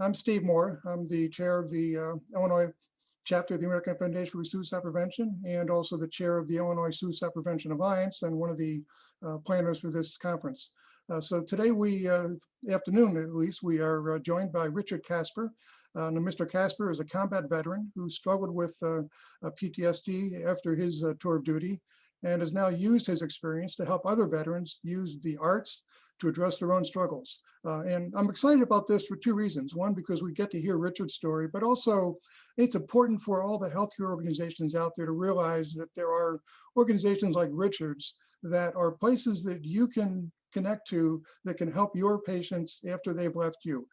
I'm Steve Moore. I'm the chair of the Illinois chapter of the American Foundation for Suicide Prevention and also the chair of the Illinois Suicide Prevention Alliance and one of the planners for this conference. So today afternoon at least, we are joined by Richard Casper. Mr. Casper is a combat veteran who struggled with PTSD after his tour of duty and has now used his experience to help other veterans use the arts to address their own struggles. And I'm excited about this for two reasons. One, because we get to hear Richard's story, but also it's important for all the healthcare organizations out there to realize that there are organizations like Richard's that are places that you can connect to that can help your patients after they've left you.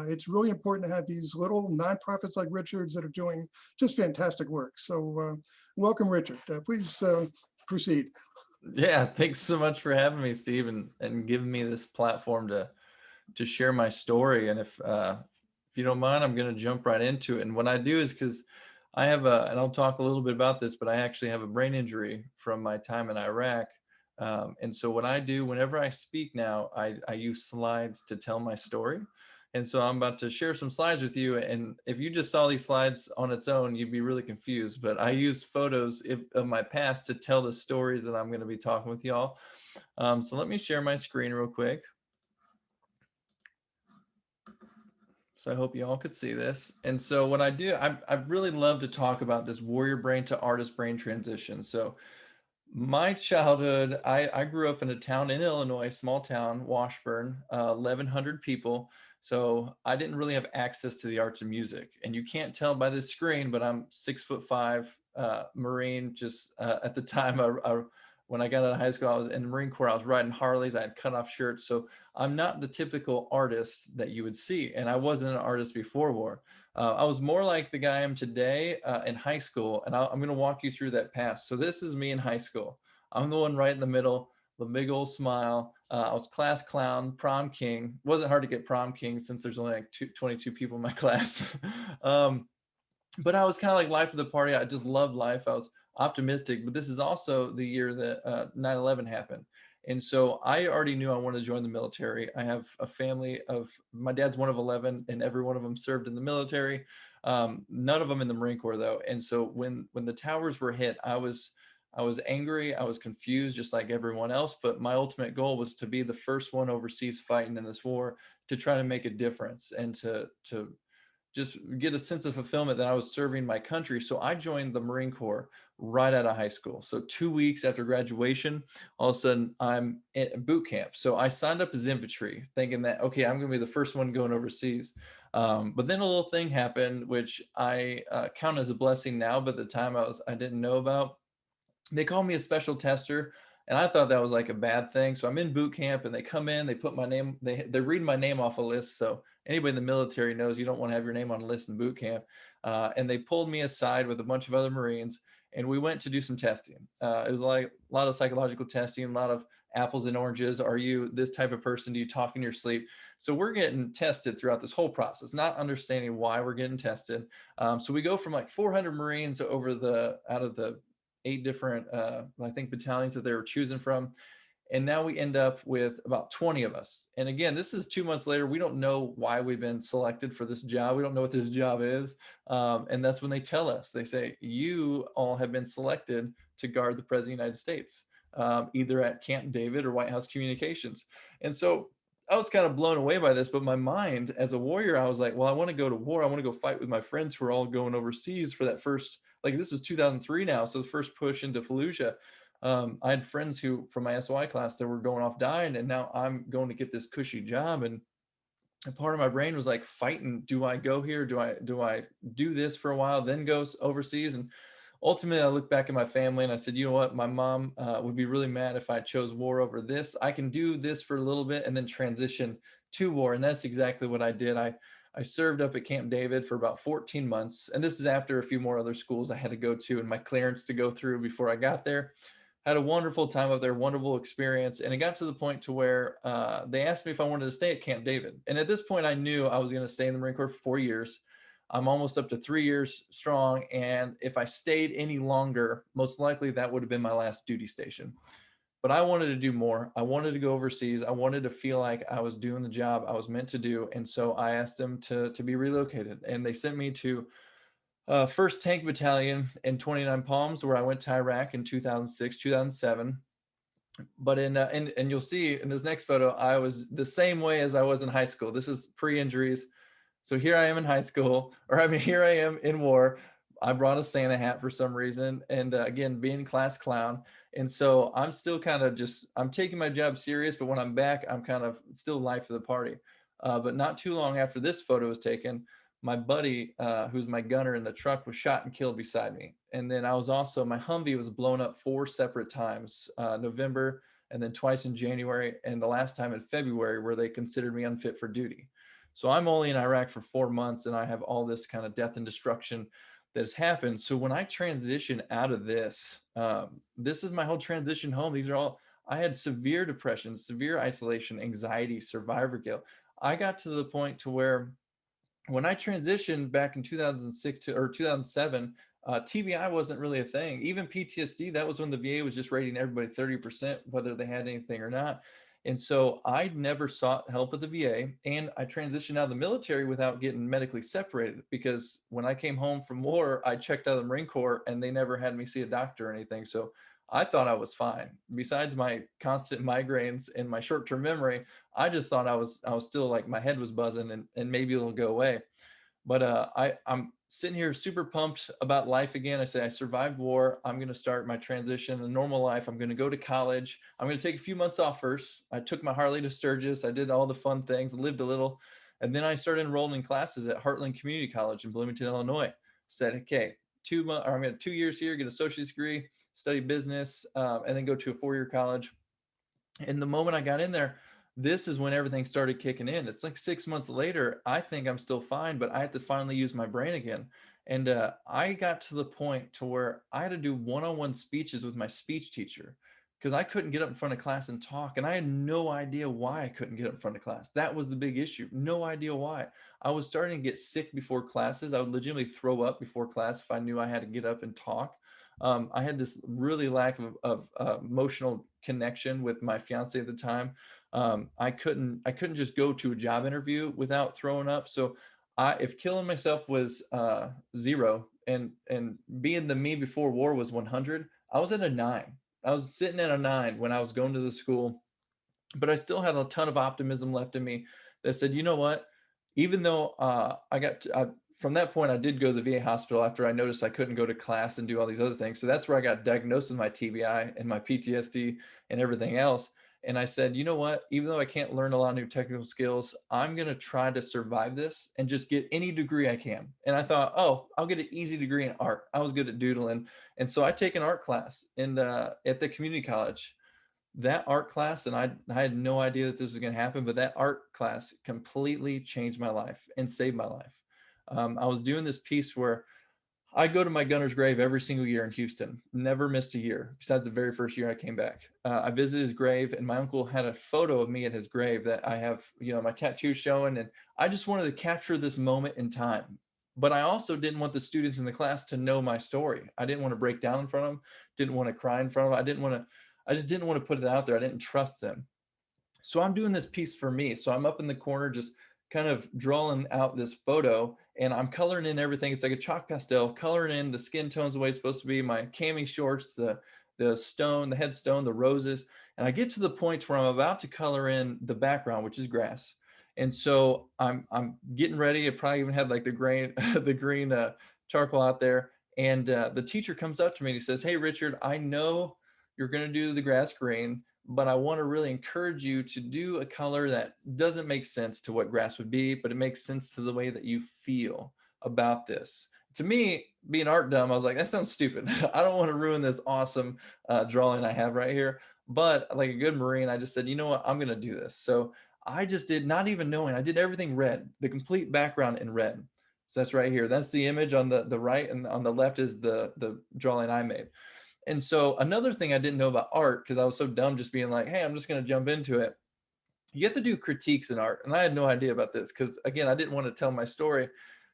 It's really important to have these little nonprofits like Richard's that are doing just fantastic work. So welcome, Richard. Please proceed. Yeah, thanks so much for having me, Steve, and giving me this platform to share my story. And if you don't mind, I'm going to jump right into it. And what I do is because I have and I'll talk a little bit about this, but I actually have a brain injury from my time in Iraq. And so what I do whenever I speak now, I use slides to tell my story. And so I'm about to share some slides with you. And if you just saw these slides on its own, you'd be really confused. But I use photos of my past to tell the stories that I'm going to be talking with y'all. So let me share my screen real quick. So I hope you all could see this. And so what I do, I really love to talk about this warrior brain to artist brain transition. So my childhood, I grew up in a town in Illinois, small town, Washburn, 1,100 people. So I didn't really have access to the arts and music. And you can't tell by this screen, but I'm 6'5", Marine. Just at the time, when I got out of high school, I was in the Marine Corps. I was riding Harleys. I had cut off shirts. So I'm not the typical artist that you would see. And I wasn't an artist before war. I was more like the guy I am today in high school, and I'm going to walk you through that past. So this is me in high school. I'm the one right in the middle, the big old smile. I was class clown, prom king. It wasn't hard to get prom king since there's only like 22 people in my class. But I was kind of like life of the party. I just loved life. I was optimistic, but this is also the year that 9/11 happened. And so I already knew I wanted to join the military. I have a family of, my dad's one of 11 and every one of them served in the military. None of them in the Marine Corps though. And so when the towers were hit, I was angry. I was confused just like everyone else, but my ultimate goal was to be the first one overseas fighting in this war, to try to make a difference and to just get a sense of fulfillment that I was serving my country. So I joined the Marine Corps right out of high school. So 2 weeks after graduation, all of a sudden I'm at boot camp. So I signed up as infantry thinking that, okay, I'm going to be the first one going overseas. But then a little thing happened, which I count as a blessing now, but at the time I didn't know about. They called me a special tester, and I thought that was like a bad thing. So I'm in boot camp and they come in, they put my name, they read my name off a list. So anybody in the military knows you don't want to have your name on a list in boot camp. And they pulled me aside with a bunch of other Marines, and we went to do some testing. It was like a lot of psychological testing, a lot of apples and oranges. Are you this type of person? Do you talk in your sleep? So we're getting tested throughout this whole process, not understanding why we're getting tested. So we go from like 400 Marines out of the 8 different, I think, battalions that they were choosing from. And now we end up with about 20 of us. And again, this is 2 months later. We don't know why we've been selected for this job. We don't know what this job is. And that's when they tell us, they say, you all have been selected to guard the President of the United States, either at Camp David or White House Communications. And so I was kind of blown away by this, but my mind as a warrior, I was like, well, I want to go to war. I want to go fight with my friends who are all going overseas for that first, like this was 2003 now. So the first push into Fallujah. I had friends who from my SOI class that were going off dying, and now I'm going to get this cushy job. And part of my brain was like fighting. Do I go here? Do I do this for a while, then go overseas? And ultimately, I looked back at my family and I said, you know what? My mom would be really mad if I chose war over this. I can do this for a little bit and then transition to war. And that's exactly what I did. I served up at Camp David for about 14 months. And this is after a few more other schools I had to go to and my clearance to go through before I got there. Had a wonderful time up there, wonderful experience. And it got to the point to where they asked me if I wanted to stay at Camp David. And at this point, I knew I was going to stay in the Marine Corps for 4 years. I'm almost up to 3 years strong. And if I stayed any longer, most likely that would have been my last duty station. but I wanted to do more. I wanted to go overseas. I wanted to feel like I was doing the job I was meant to do. And so I asked them to be relocated, and they sent me to 1st Tank Battalion in 29 Palms, where I went to Iraq in 2006, 2007. But and you'll see in this next photo, I was the same way as I was in high school. This is pre-injuries. So here I am in high school, or I mean, here I am in war. I brought a Santa hat for some reason, and again, being class clown. And so I'm still kind of just I'm taking my job serious, but when I'm back, I'm kind of still life of the party. But not too long after this photo was taken, my buddy, who's my gunner in the truck, was shot and killed beside me. And then I was also my Humvee was blown up 4 separate times, November, and then twice in January, and the last time in February, where they considered me unfit for duty. So I'm only in Iraq for 4 months, and I have all this kind of death and destruction that has happened. So when I transition out of this, this is my whole transition home. These are all I had severe depression, severe isolation, anxiety, survivor guilt. I got to the point to where when I transitioned back in 2006 or 2007, TBI wasn't really a thing. Even PTSD, that was when the VA was just rating everybody 30%, whether they had anything or not. And so I never sought help with the VA, and I transitioned out of the military without getting medically separated, because when I came home from war, I checked out of the Marine Corps and they never had me see a doctor or anything. So I thought I was fine. Besides my constant migraines and my short-term memory, I just thought I was still like my head was buzzing, and maybe it'll go away. But I'm sitting here super pumped about life again. I say I survived war. I'm going to start my transition, a normal life. I'm going to go to college. I'm going to take a few months off first. I took my Harley to Sturgis. I did all the fun things, lived a little, and then I started enrolling in classes at Heartland Community College in Bloomington, Illinois. Said, okay, 2 months, or I'm going to 2 years here, get an associate's degree, study business, and then go to a 4-year college. And the moment I got in there, this is when everything started kicking in. It's like 6 months later, I think I'm still fine, but I had to finally use my brain again. And I got to the point to where I had to do one-on-one speeches with my speech teacher, because I couldn't get up in front of class and talk. And I had no idea why I couldn't get up in front of class. That was the big issue. No idea why. I was starting to get sick before classes. I would legitimately throw up before class if I knew I had to get up and talk. I had this really lack of emotional connection with my fiance at the time. I couldn't just go to a job interview without throwing up. So if killing myself was 0, and being the me before war was 100, I was at a 9. I was sitting at a 9 when I was going to the school, but I still had a ton of optimism left in me that said, you know what, even though from that point, I did go to the VA hospital after I noticed I couldn't go to class and do all these other things. So that's where I got diagnosed with my TBI and my PTSD and everything else. And I said, you know what, even though I can't learn a lot of new technical skills, I'm going to try to survive this and just get any degree I can. And I thought, oh, I'll get an easy degree in art. I was good at doodling. And so I take an art class at the community college. That art class, and I had no idea that this was going to happen, but that art class completely changed my life and saved my life. I was doing this piece where I go to my gunner's grave every single year in Houston, never missed a year, besides the very first year I came back. I visited his grave, and my uncle had a photo of me at his grave that I have, my tattoo showing, and I just wanted to capture this moment in time. But I also didn't want the students in the class to know my story. I didn't want to break down in front of them, didn't want to cry in front of them. I just didn't want to put it out there. I didn't trust them. So I'm doing this piece for me. So I'm up in the corner, just kind of drawing out this photo, and I'm coloring in everything. It's like a chalk pastel, coloring in the skin tones the way it's supposed to be, my cami shorts, the stone, the headstone, the roses. And I get to the point where I'm about to color in the background, which is grass. And so I'm getting ready. I probably even had like the green the green charcoal out there. And the teacher comes up to me and he says, "Hey, Richard, I know you're going to do the grass green, but I want to really encourage you to do a color that doesn't make sense to what grass would be, but it makes sense to the way that you feel about this." To me, being art dumb, I was like, that sounds stupid. I don't want to ruin this awesome drawing I have right here. But like a good Marine, I just said, you know what, I'm going to do this. So I just did, not even knowing, I did everything red, the complete background in red. So that's right here. That's the image on the right, and on the left is the drawing I made. And so another thing I didn't know about art, because I was so dumb just being like, hey, I'm just going to jump into it. You have to do critiques in art. And I had no idea about this because, again, I didn't want to tell my story.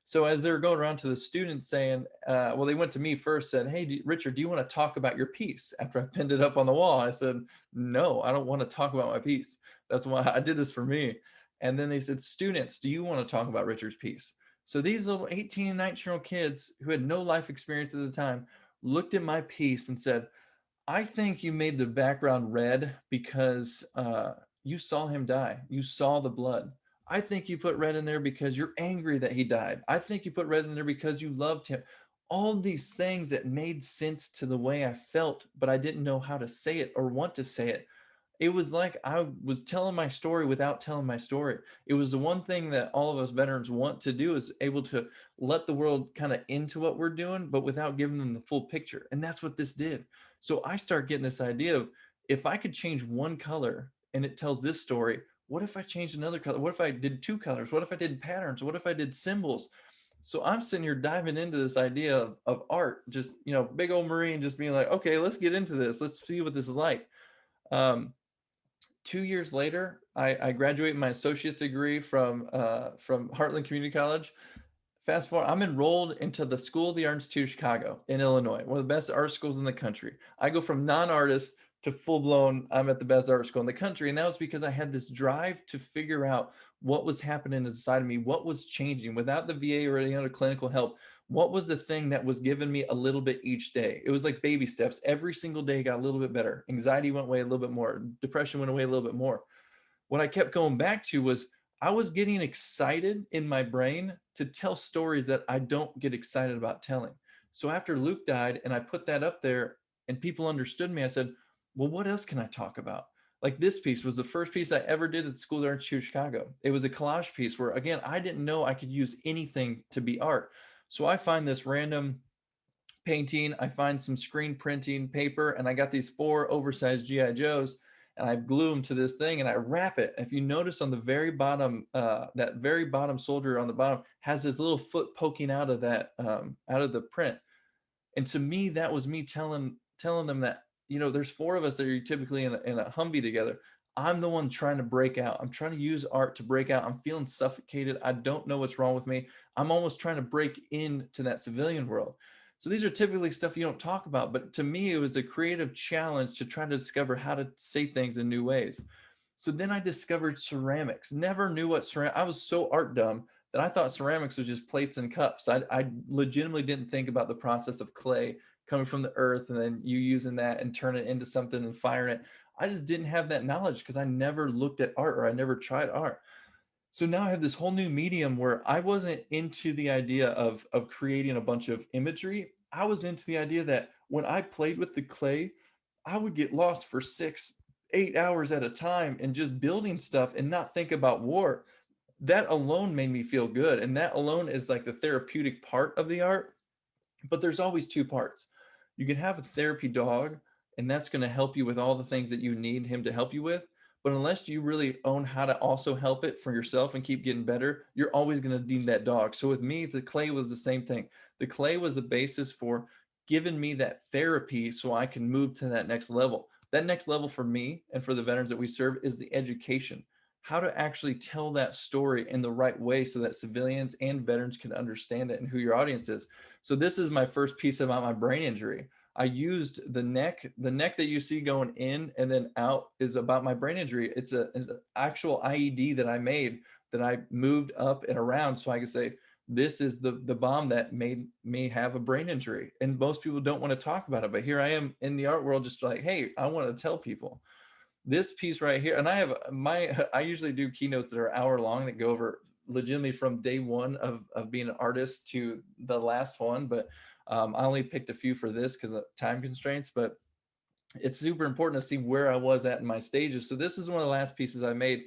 So as they were going around to the students saying, well, they went to me first, said, hey, Richard, do you want to talk about your piece after I pinned it up on the wall? I said, no, I don't want to talk about my piece. That's why I did this for me. And then they said, students, do you want to talk about Richard's piece? So these little 18 and 19-year-old kids who had no life experience at the time looked at my piece and said, I think you made the background red because you saw him die. You saw the blood. I think you put red in there because you're angry that he died. I think you put red in there because you loved him. All these things that made sense to the way I felt, but I didn't know how to say it or want to say it. It was like I was telling my story without telling my story. It was the one thing that all of us veterans want to do, is able to let the world kind of into what we're doing, but without giving them the full picture. And that's what this did. So I start getting this idea of, if I could change one color and it tells this story, what if I changed another color? What if I did two colors? What if I did patterns? What if I did symbols? So I'm sitting here diving into this idea of art, just, big old Marine, just being like, okay, let's get into this. Let's see what this is like. Um, 2 years later, I graduate my associate's degree from Heartland Community College. Fast forward, I'm enrolled into the School of the Art Institute of Chicago in Illinois, one of the best art schools in the country. I go from non-artist to full-blown, I'm at the best art school in the country. And that was because I had this drive to figure out what was happening inside of me, what was changing without the VA or any other clinical help. What was the thing that was giving me a little bit each day? It was like baby steps. Every single day got a little bit better. Anxiety went away a little bit more. Depression went away a little bit more. What I kept going back to was, I was getting excited in my brain to tell stories that I don't get excited about telling. So after Luke died and I put that up there and people understood me, I said, well, what else can I talk about? Like, this piece was the first piece I ever did at the School of Art Institute of Chicago. It was a collage piece where, again, I didn't know I could use anything to be art. So I find this random painting, I find some screen printing paper, and I got these 4 oversized GI Joes, and I glue them to this thing and I wrap it. If you notice on the very bottom, that very bottom soldier on the bottom has his little foot poking out of that, out of the print. And to me, that was me telling them that, there's 4 of us that are typically in a Humvee together. I'm the one trying to break out. I'm trying to use art to break out. I'm feeling suffocated. I don't know what's wrong with me. I'm almost trying to break into that civilian world. So these are typically stuff you don't talk about, but to me, it was a creative challenge to try to discover how to say things in new ways. So then I discovered ceramics. Never knew what ceramic. I was so art dumb that I thought ceramics was just plates and cups. I legitimately didn't think about the process of clay coming from the earth and then you using that and turn it into something and firing it. I just didn't have that knowledge because I never looked at art, or I never tried art. So now I have this whole new medium where I wasn't into the idea of creating a bunch of imagery. I was into the idea that when I played with the clay, I would get lost for 6, 8 hours at a time and just building stuff and not think about war. That alone made me feel good. And that alone is like the therapeutic part of the art. But there's always 2 parts. You can have a therapy dog, and that's going to help you with all the things that you need him to help you with. But unless you really own how to also help it for yourself and keep getting better, you're always going to need that dog. So with me, the clay was the same thing. The clay was the basis for giving me that therapy so I can move to that next level. That next level for me and for the veterans that we serve is the education. How to actually tell that story in the right way so that civilians and veterans can understand it and who your audience is. So this is my first piece about my brain injury. I used the neck that you see going in and then out is about my brain injury. It's an actual IED that I made, that I moved up and around so I could say, this is the bomb that made me have a brain injury. And most people don't want to talk about it, but here I am in the art world, just like, hey, I want to tell people this piece right here. And I have I usually do keynotes that are hour long that go over legitimately from day one of being an artist to the last one. But I only picked a few for this because of time constraints, but it's super important to see where I was at in my stages. So this is one of the last pieces I made.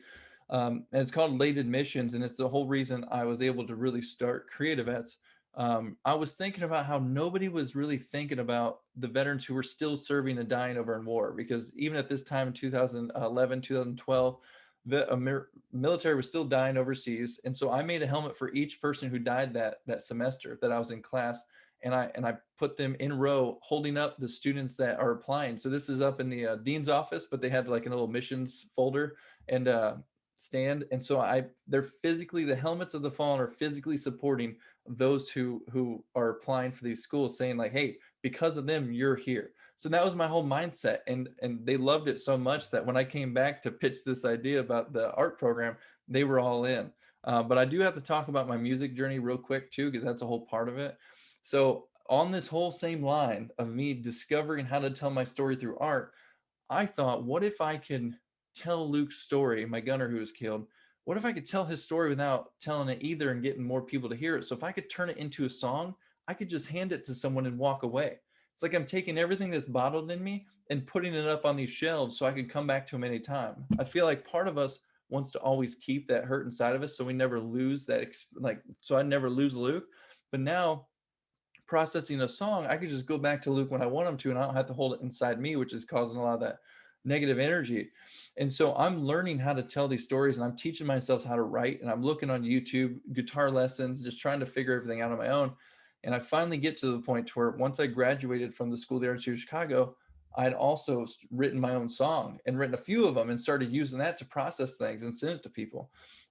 And it's called Late Admissions. And it's the whole reason I was able to really start Creative Vets. I was thinking about how nobody was really thinking about the veterans who were still serving and dying over in war, because even at this time in 2011, 2012, the military was still dying overseas. And so I made a helmet for each person who died that semester that I was in class. And I put them in row holding up the students that are applying. So this is up in the dean's office, but they had like a little missions folder. And stand. And so they're physically, the helmets of the fallen are physically supporting those who are applying for these schools, saying like, hey, because of them, you're here. So that was my whole mindset. And they loved it so much that when I came back to pitch this idea about the art program, they were all in. But I do have to talk about my music journey real quick too, because that's a whole part of it. So on this whole same line of me discovering how to tell my story through art, I thought, what if I could tell Luke's story, my gunner who was killed? What if I could tell his story without telling it either and getting more people to hear it? So if I could turn it into a song, I could just hand it to someone and walk away. It's like I'm taking everything that's bottled in me and putting it up on these shelves so I can come back to them anytime. I feel like part of us wants to always keep that hurt inside of us so we never lose that, so I never lose Luke. But now processing a song, I could just go back to Luke when I want him to, and I don't have to hold it inside me, which is causing a lot of that negative energy. And so I'm learning how to tell these stories, and I'm teaching myself how to write, and I'm looking on YouTube, guitar lessons, just trying to figure everything out on my own. And I finally get to the point where once I graduated from the School of the Arts here in Chicago, I'd also written my own song and written a few of them and started using that to process things and send it to people.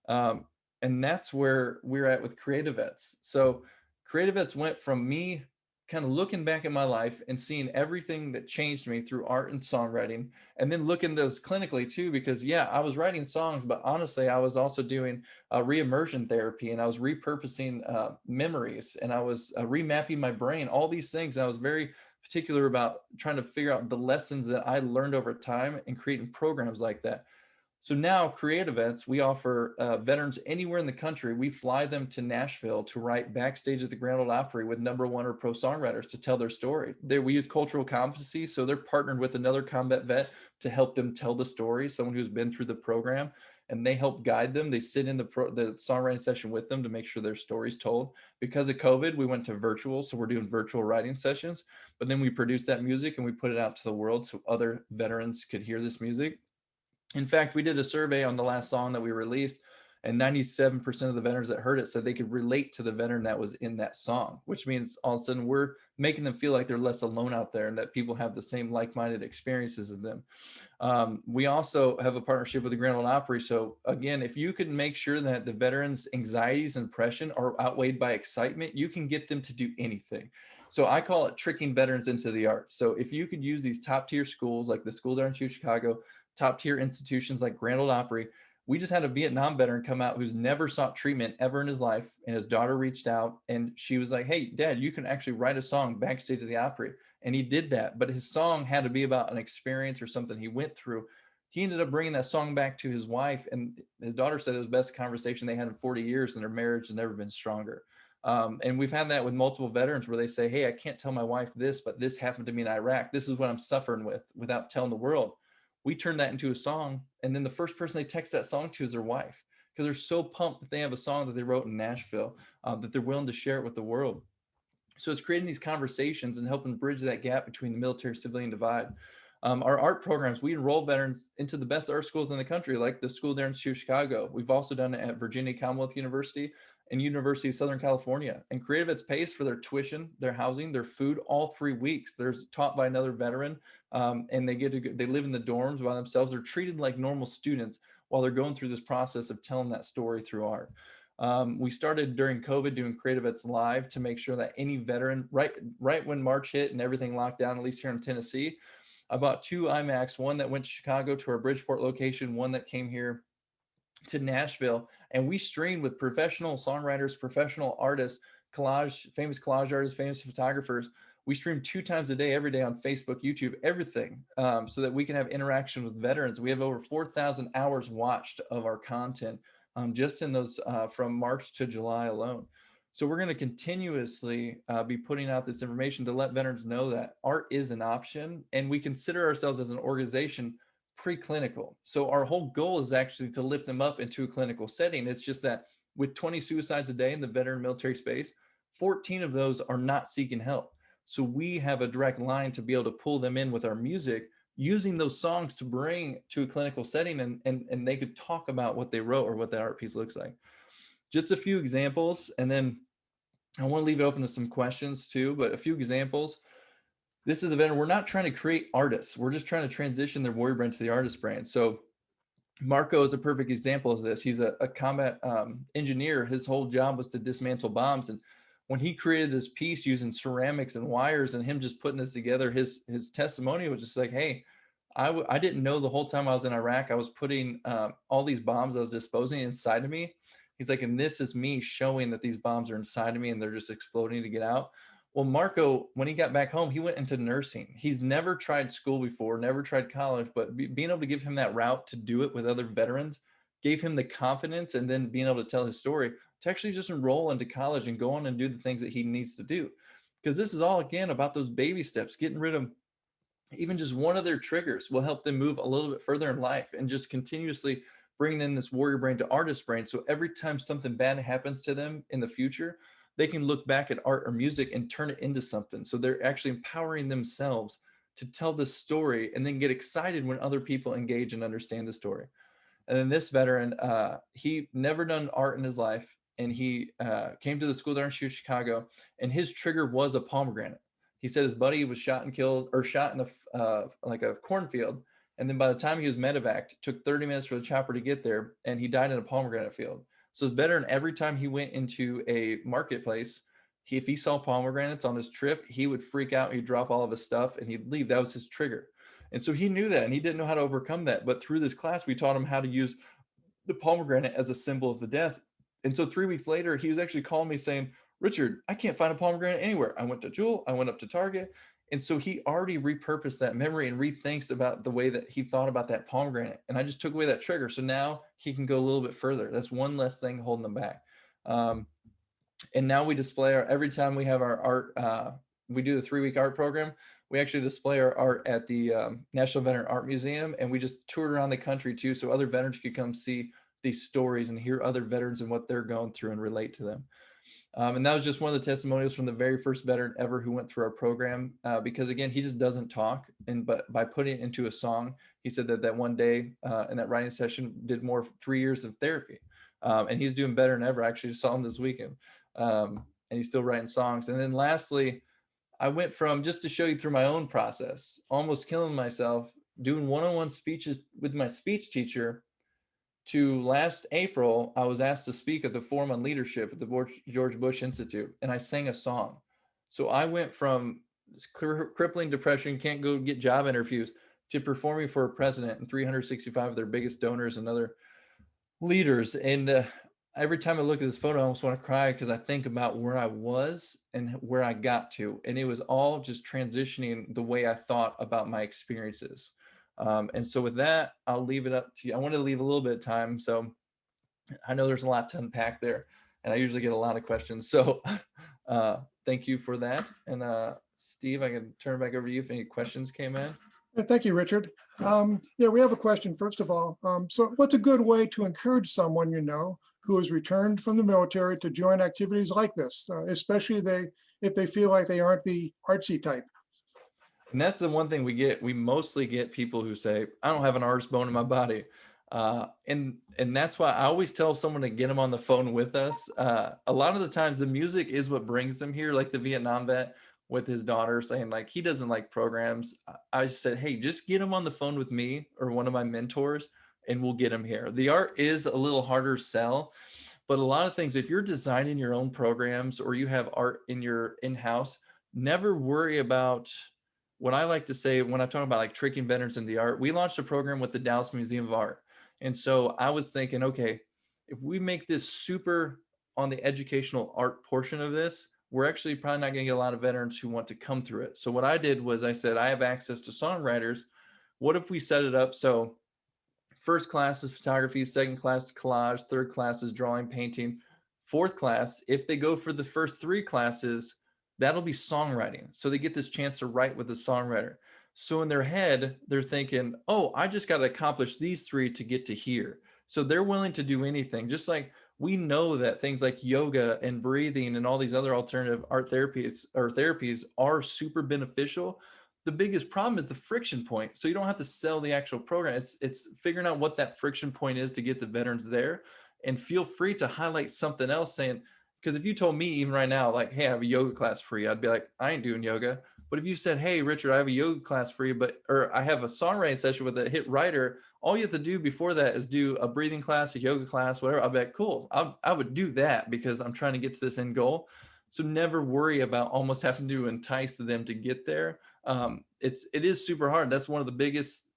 Um, and that's where we're at with Creative Vets. So Creative Vets went from me kind of looking back at my life and seeing everything that changed me through art and songwriting, and then looking those clinically too, because yeah, I was writing songs, but honestly, I was also doing re-immersion therapy, and I was repurposing memories, and I was remapping my brain, all these things. And I was very particular about trying to figure out the lessons that I learned over time and creating programs like that. So now, Creative Vets, we offer veterans anywhere in the country. We fly them to Nashville to write backstage at the Grand Ole Opry with #1 or pro songwriters to tell their story. We use cultural competency, so they're partnered with another combat vet to help them tell the story, someone who's been through the program, and they help guide them. They sit in the songwriting session with them to make sure their story's told. Because of COVID, we went to virtual, so we're doing virtual writing sessions, but then we produce that music and we put it out to the world so other veterans could hear this music. In fact, we did a survey on the last song that we released, and 97% of the veterans that heard it said they could relate to the veteran that was in that song, which means all of a sudden we're making them feel like they're less alone out there and that people have the same like-minded experiences as them. We also have a partnership with the Grand Ole Opry. So again, if you can make sure that the veterans' anxieties and depression are outweighed by excitement, you can get them to do anything. So I call it tricking veterans into the arts. So if you could use these top tier schools like the School of the Arts of Chicago, top tier institutions like Grand Ole Opry. We just had a Vietnam veteran come out who's never sought treatment ever in his life. And his daughter reached out and she was like, hey, Dad, you can actually write a song backstage at the Opry. And he did that. But his song had to be about an experience or something he went through. He ended up bringing that song back to his wife. And his daughter said it was the best conversation they had in 40 years, and their marriage has never been stronger. And we've had that with multiple veterans where they say, hey, I can't tell my wife this, but this happened to me in Iraq. This is what I'm suffering with without telling the world. We turn that into a song, and then the first person they text that song to is their wife, because they're so pumped that they have a song that they wrote in Nashville, that they're willing to share it with the world. So it's creating these conversations and helping bridge that gap between the military civilian divide. Our art programs, we enroll veterans into the best art schools in the country, like the School of the Arts of Chicago. We've also done it at Virginia Commonwealth University and University of Southern California. And Creative Vets pays for their tuition, their housing, their food all 3 weeks. They're taught by another veteran, and they live in the dorms by themselves. They're treated like normal students while they're going through this process of telling that story through art. We started during COVID doing Creative Vets Live to make sure that any veteran, right when March hit and everything locked down, at least here in Tennessee, I bought 2 iMacs, one that went to Chicago to our Bridgeport location, one that came here to Nashville, and we streamed with professional songwriters, professional artists, famous collage artists, famous photographers. We stream 2 times a day, every day on Facebook, YouTube, everything, so that we can have interaction with veterans. We have over 4,000 hours watched of our content, just in those from March to July alone. So we're going to continuously be putting out this information to let veterans know that art is an option, and we consider ourselves as an organization preclinical. So our whole goal is actually to lift them up into a clinical setting. It's just that with 20 suicides a day in the veteran military space, 14 of those are not seeking help. So we have a direct line to be able to pull them in with our music, using those songs to bring to a clinical setting, and they could talk about what they wrote or what that art piece looks like. Just a few examples, and then I want to leave it open to some questions too, but a few examples. This is a veteran. We're not trying to create artists. We're just trying to transition their warrior brand to the artist brand. So Marco is a perfect example of this. He's a combat engineer. His whole job was to dismantle bombs. And when he created this piece using ceramics and wires and him just putting this together, his testimony was just like, hey, I didn't know the whole time I was in Iraq, I was putting all these bombs I was disposing inside of me. He's like, and this is me showing that these bombs are inside of me and they're just exploding to get out. Well, Marco, when he got back home, he went into nursing. He's never tried school before, never tried college, but being able to give him that route to do it with other veterans gave him the confidence, and then being able to tell his story to actually just enroll into college and go on and do the things that he needs to do. Because this is all, again, about those baby steps, getting rid of even just one of their triggers will help them move a little bit further in life, and just continuously bringing in this warrior brain to artist brain. So every time something bad happens to them in the future, they can look back at art or music and turn it into something. So they're actually empowering themselves to tell the story and then get excited when other people engage and understand the story. And then this veteran, he never done art in his life, and he came to the School of Art Institute of Chicago, and his trigger was a pomegranate. He said his buddy was shot and killed, or shot in like a cornfield, and then by the time he was medevaced, it took 30 minutes for the chopper to get there, and he died in a pomegranate field. So this veteran, every time he went into a marketplace, if he saw pomegranates on his trip, he would freak out. He'd drop all of his stuff and he'd leave. That was his trigger. And so he knew that, and he didn't know how to overcome that. But through this class, we taught him how to use the pomegranate as a symbol of the death. And so 3 weeks later, he was actually calling me saying, Richard, I can't find a pomegranate anywhere. I went to Jewel, I went up to Target. And so he already repurposed that memory and rethinks about the way that he thought about that pomegranate. And I just took away that trigger. So now he can go a little bit further. That's one less thing holding him back. And now we display our, every time we have our art, we do the 3-week art program, we actually display our art at the National Veteran Art Museum, and we just toured around the country too, so other veterans could come see these stories and hear other veterans and what they're going through and relate to them. And that was just one of the testimonials from the very first veteran ever who went through our program, because again, he just doesn't talk, and but by putting it into a song, he said that that one day in that writing session did more 3 years of therapy, and he's doing better than ever. I actually saw him this weekend, and he's still writing songs. And then lastly, I went from, just to show you through my own process, almost killing myself, doing one-on-one speeches with my speech teacher, to last April, I was asked to speak at the Forum on Leadership at the George Bush Institute, and I sang a song. So I went from crippling depression, can't go get job interviews, to performing for a president and 365 of their biggest donors and other leaders. And every time I look at this photo, I almost want to cry, because I think about where I was and where I got to. And it was all just transitioning the way I thought about my experiences. And so with that, I'll leave it up to you. I want to leave a little bit of time. So I know there's a lot to unpack there, and I usually get a lot of questions. So thank you for that. And Steve, I can turn it back over to you if any questions came in. Thank you, Richard. Yeah, we have a question, first of all. So what's a good way to encourage someone you know who has returned from the military to join activities like this, especially if they feel like they aren't the artsy type? And that's the one thing we get. We mostly get people who say, I don't have an artist bone in my body. And that's why I always tell someone to get them on the phone with us. A lot of the times the music is what brings them here, like the Vietnam vet with his daughter saying like he doesn't like programs. I just said, hey, just get him on the phone with me or one of my mentors, and we'll get him here. The art is a little harder to sell, but a lot of things, if you're designing your own programs or you have art in your in-house, never worry about what I like to say when I talk about like tricking veterans in the art. We launched a program with the Dallas Museum of Art. And so I was thinking, okay, if we make this super on the educational art portion of this, we're actually probably not going to get a lot of veterans who want to come through it. So what I did was I said, I have access to songwriters. What if we set it up so first class is photography, second class is collage, third class is drawing, painting, fourth class, if they go for the first 3 classes, that'll be songwriting. So they get this chance to write with a songwriter. So in their head, they're thinking, oh, I just got to accomplish these 3 to get to here. So they're willing to do anything. Just like we know that things like yoga and breathing and all these other alternative art therapies are super beneficial. The biggest problem is the friction point. So you don't have to sell the actual program. It's figuring out what that friction point is to get the veterans there. And feel free to highlight something else, saying, because if you told me even right now, like, hey, I have a yoga class free, I'd be like, I ain't doing yoga. But if you said, hey, Richard, I have a yoga class free, or I have a songwriting session with a hit writer, All you have to do before that is do a breathing class, a yoga class, whatever. I'll be like, cool. I would do that because I'm trying to get to this end goal. So never worry about almost having to entice them to get there. It is super hard. That's one of the biggest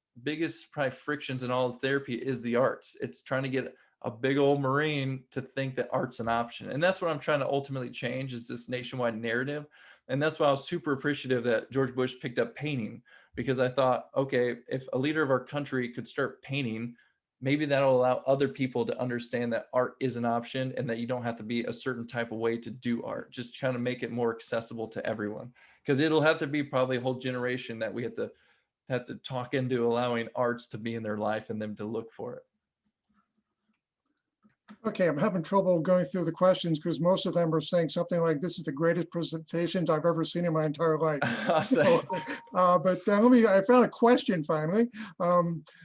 probably frictions in all of therapy is the arts. It's trying to get a big old Marine to think that art's an option. And that's what I'm trying to ultimately change is this nationwide narrative. And that's why I was super appreciative that George Bush picked up painting, because I thought, okay, if a leader of our country could start painting, maybe that'll allow other people to understand that art is an option and that you don't have to be a certain type of way to do art. Just kind of make it more accessible to everyone. Because it'll have to be probably a whole generation that we have to talk into allowing arts to be in their life and them to look for it. Okay, I'm having trouble going through the questions because most of them are saying something like, this is the greatest presentations I've ever seen in my entire life. So, I found a question finally.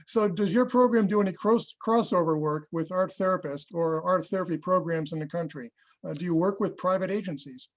So does your program do any crossover work with art therapists or art therapy programs in the country? Do you work with private agencies?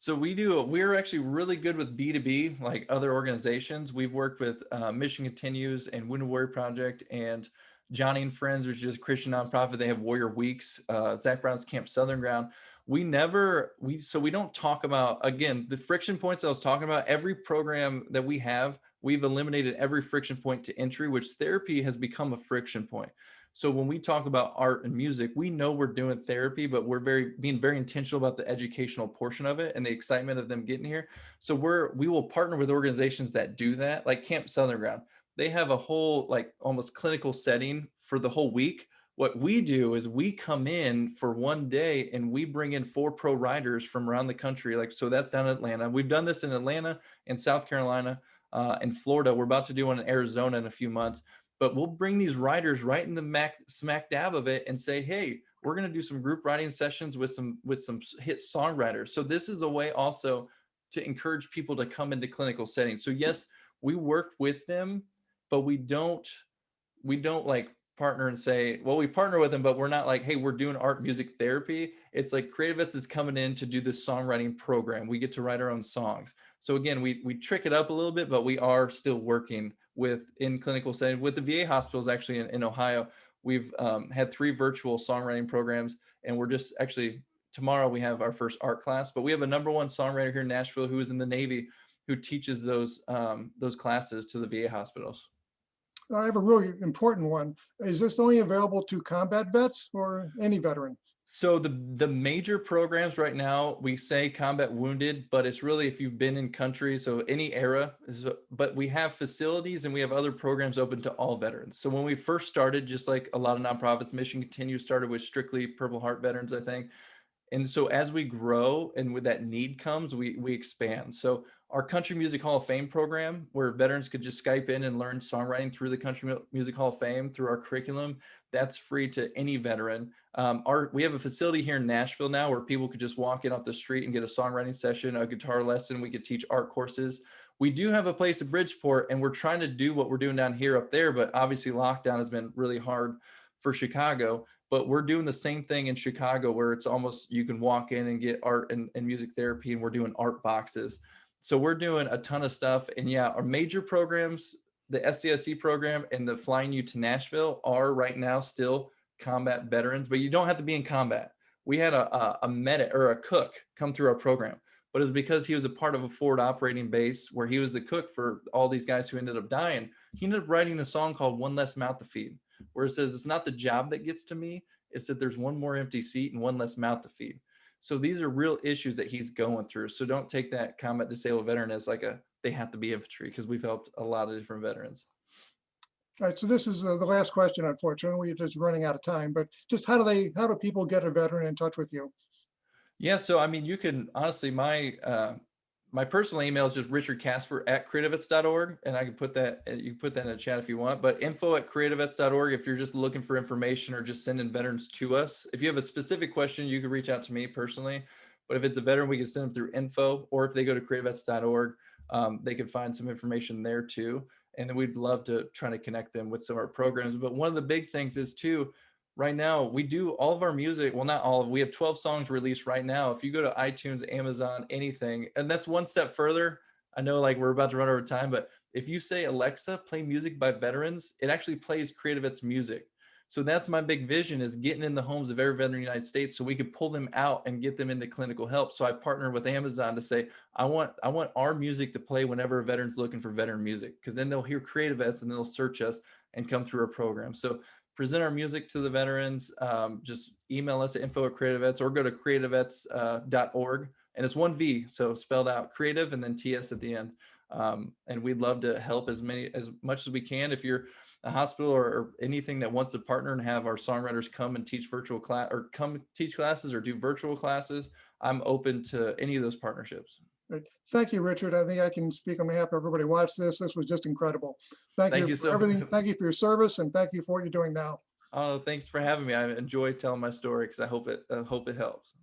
So we're actually really good with B2B, like other organizations. We've worked with Mission Continues and Wounded Warrior Project and Johnny and Friends, which is a Christian nonprofit. They have Warrior Weeks, Zach Brown's Camp Southern Ground. We don't talk about, again, the friction points I was talking about. Every program that we have, we've eliminated every friction point to entry, which therapy has become a friction point. So when we talk about art and music, we know we're doing therapy, but we're being very intentional about the educational portion of it and the excitement of them getting here. So we will partner with organizations that do that, like Camp Southern Ground. They have a whole like almost clinical setting for the whole week. What we do is we come in for one day and we bring in 4 pro riders from around the country. Like, so that's down in Atlanta. We've done this in Atlanta and South Carolina and Florida. We're about to do one in Arizona in a few months. But we'll bring these writers right in the smack dab of it and say, hey, we're going to do some group writing sessions with some hit songwriters. So this is a way also to encourage people to come into clinical settings. So yes, we work with them, but we don't like partner and say, well, we partner with them, but we're not like, hey, we're doing art music therapy. It's like Creative Vets is coming in to do this songwriting program. We get to write our own songs. So again, we trick it up a little bit, but we are still working in clinical setting with the VA hospitals. Actually in Ohio, we've had 3 virtual songwriting programs, and we're just actually tomorrow we have our first art class. But we have a #1 songwriter here in Nashville who is in the Navy who teaches those classes to the VA hospitals. I have a really important one. Is this only available to combat vets or any veteran? So the major programs right now, we say combat wounded, but it's really if you've been in country, so any era. But we have facilities and we have other programs open to all veterans. So when we first started, just like a lot of nonprofits, Mission Continues started with strictly Purple Heart veterans, I think. And so as we grow and with that need comes, we expand. So our Country Music Hall of Fame program, where veterans could just Skype in and learn songwriting through the Country Music Hall of Fame through our curriculum, that's free to any veteran. We have a facility here in Nashville now where people could just walk in off the street and get a songwriting session, a guitar lesson. We could teach art courses. We do have a place at Bridgeport, and we're trying to do what we're doing down here up there, but obviously lockdown has been really hard for Chicago. But we're doing the same thing in Chicago where it's almost you can walk in and get art and music therapy, and we're doing art boxes. So we're doing a ton of stuff. And yeah, our major programs, the SDSC program and the Flying You to Nashville, are right now still combat veterans, but you don't have to be in combat. We had a medic or a cook come through our program, but it was because he was a part of a forward operating base where he was the cook for all these guys who ended up dying. He ended up writing a song called One Less Mouth to Feed, where it says, it's not the job that gets to me, it's that there's one more empty seat and one less mouth to feed. So these are real issues that he's going through. So don't take that combat disabled veteran as like they have to be infantry, because we've helped a lot of different veterans. All right, so this is the last question, unfortunately. We're just running out of time, but just how do people get a veteran in touch with you? Yeah, so I mean, you can honestly, my personal email is just richardcasper@creativevets.org, and I can put that, you can put that in the chat if you want, but info@creativevets.org if you're just looking for information or just sending veterans to us. If you have a specific question, you can reach out to me personally, but if it's a veteran, we can send them through info, or if they go to creativevets.org, they can find some information there too. And then we'd love to try to connect them with some of our programs. But one of the big things is too, right now we do all of our music, well, not all of, we have 12 songs released right now. If you go to iTunes, Amazon, anything, and that's one step further. I know like we're about to run over time, but if you say, Alexa, play music by veterans, it actually plays Creative Vets music. So that's my big vision, is getting in the homes of every veteran in the United States so we could pull them out and get them into clinical help. So I partner with Amazon to say, I want our music to play whenever a veteran's looking for veteran music, because then they'll hear Creative Vets and they'll search us and come through our program. So present our music to the veterans. Just email us at info@creativevets, or go to creativevets.org. And it's one V, so spelled out creative and then TS at the end. And we'd love to help as much as we can. If you're a hospital or anything that wants to partner and have our songwriters come and teach virtual class, or come teach classes or do virtual classes, I'm open to any of those partnerships. Right. Thank you, Richard. I think I can speak on behalf of everybody who watched this. This was just incredible. Thank Thank you you for so everything. Thank you for your service, and thank you for what you're doing now. Oh, thanks for having me. I enjoy telling my story because I hope it helps.